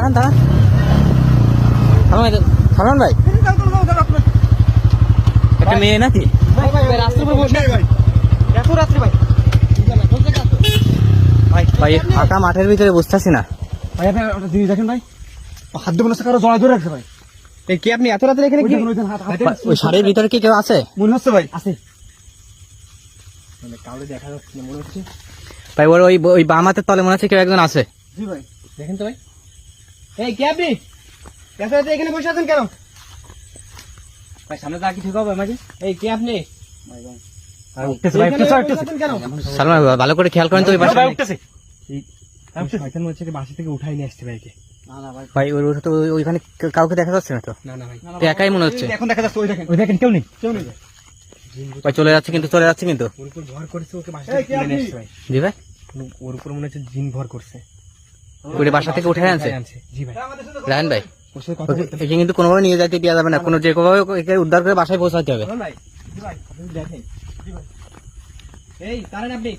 দাঁড়ান দাঁড়ান, সালমান ভাই একটা মেয়ে নাকি? ভাই ফাঁকা মাঠের ভিতরে বুঝতেছি না ভাই। আপনি একটা জিনিস দেখেন ভাই, হাত দিয়ে মনে হচ্ছে কারো জড়ায় ধরে রাখছে ভাই। এই কি আপনি এত রাতে এখানে কি? ওই শাড়ির ভিতরে কি কেউ আছে? মনে হচ্ছে ভাই আছে, কাউরে দেখা যাচ্ছে না মনে হচ্ছে। ভাই ওর ওই বাম হাতের তলে মনে হচ্ছে কেউ একজন আছে। জি ভাই, দেখেন তো ভাই। এই কি আপনি এত রাতে এখানে বসে আছেন কেন? ভাই সামনে তো কি ঠিক হবে মাঝে। এই কি আপনি? উঠতেছে ভাই, উঠতেছে, উঠতেছে। কেন? সালমান ভাই ভালো করে খেয়াল করেন তো ওই পাশে। ভাই উঠতেছে। শয়তান মনে হচ্ছে কি বাসা থেকে উঠাই নিয়ে আসছে ভাইকে। না না ভাই, ভাই ওর তো ওইখানে কাউকে দেখা যাচ্ছে না তো, না না ভাই, তো একাই মনে হচ্ছে। এখন দেখা যাচ্ছে, ওই দেখেন, ওই দেখেন কেউ নেই। ভাই চলে যাচ্ছে কিন্তু, চলে যাচ্ছে কিন্তু। ওর উপর ভর করেছে, ওকে বাসা থেকে তুলে নিয়ে আসছে ভাই। জি ভাই, ওর উপর মনে হচ্ছে জিন ভর করছে। ওই বাসা থেকে উঠে আনছে। জি ভাই, রায়ন ভাই ওর সাথে কথা বলতে। একে কিন্তু কোনোভাবে নিয়ে যাইতে দেওয়া যাবে না, কোনো যে কোনোভাবে একে উদ্ধার করে বাসায় পৌঁছাতে হবে। ভাই, জি ভাই, আপনি দেখেন। জি ভাই, এই কারেন আপনি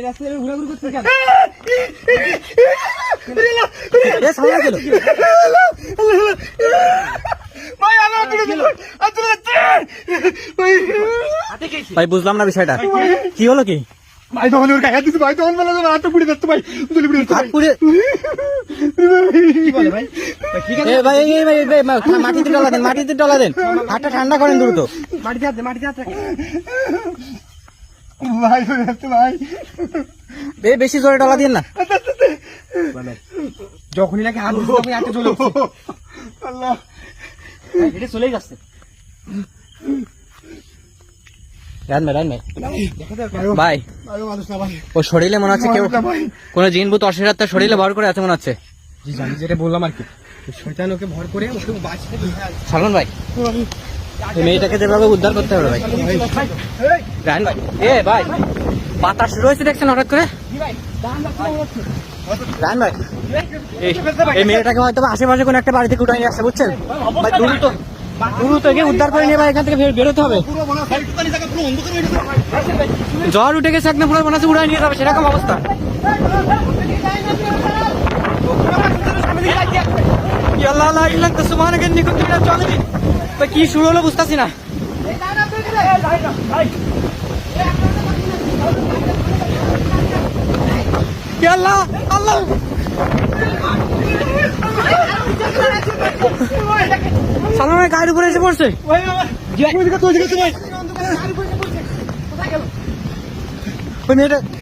রাস্তায় ঘোরাঘুরি করছেন কেন? এ সামনে গেল ভাই আমি ভাই, বুঝলাম না বিষয়টা কি হলো কি? ভাই তখন ওর গায়ে হাত দিচ্ছে ভাই, তখন বলে হাতটা পুড়ে যাচ্ছে ভাই, তুলে পুড়ে যাচ্ছে হাত ভাই। পুড়ে কি বলে ভাই? ভাই ঠিক আছে, এ ভাই এই ভাই ভাই, মাটিতে ডলা দেন, মাটিতে ডলা দেন, হাতটা ঠান্ডা করেন দ্রুত। মাটিতে হাত দে, মাটিতে হাত রাখেন। ভাই পুড়ে যাচ্ছে ভাই। বেশি জোরে ডলা দিন না। যখনই নাকি হাত দিচ্ছে তখনই হাতটা চলে উঠছে। আল্লাহ, ভাই, এটা চলেই যাচ্ছে। রান ভাই, রান ভাই দেখা যাক। ভাই, ভাই মানুষ না ভাই, ও শরীরে মনে হচ্ছে কেউ, মানুষ না ভাই। কোন জিন ভূত অশরীরতার শরীরে ভর করে আছে মনে হচ্ছে। জি জানি, যেটা বললাম আর কি, শয়তান ওকে ভর করে ওকে বাসা থেকে উঠে আসছে। সালমান ভাই এই মেয়েটাকে যেভাবে উদ্ধার করতে হবে ভাই। রান ভাই, এ ভাই বাতাস শুরু হয়েছে দেখছেন হঠাৎ করে। রান ভাই এই মেয়েটাকে হয়তো আশেপাশে কোনো একটা বাড়ি থেকে উঠাই নিয়ে আসছে বুঝছেন ভাই, দ্রুত দ্রুত একে উদ্ধার করে নিয়ে ভাই এখান থেকে বেরোতে হবে। পুরো মনে হয় ভাই দোকানি জায়গা পুরো অন্ধকার হয়ে গেছে ভাই। জ্বর উঠে গেছে একদম, পুরো মনে হচ্ছে উড়াই নিয়ে যাবে সেরকম অবস্থা। কি আল্লাহ লা ইলাহা ইল্লাল্লাহ সুবহানাকা ইন্নী কুনতু মিনাজ জালিমিন। ভাই কি শুরু হলো বুঝতাছি না। কি আল্লাহ আল্লাহ, সালমানের গায়ের উপরে এসে পড়ছে। ওই দিকে তো, ওই দিকে তো ভাই। ওই মেয়েটা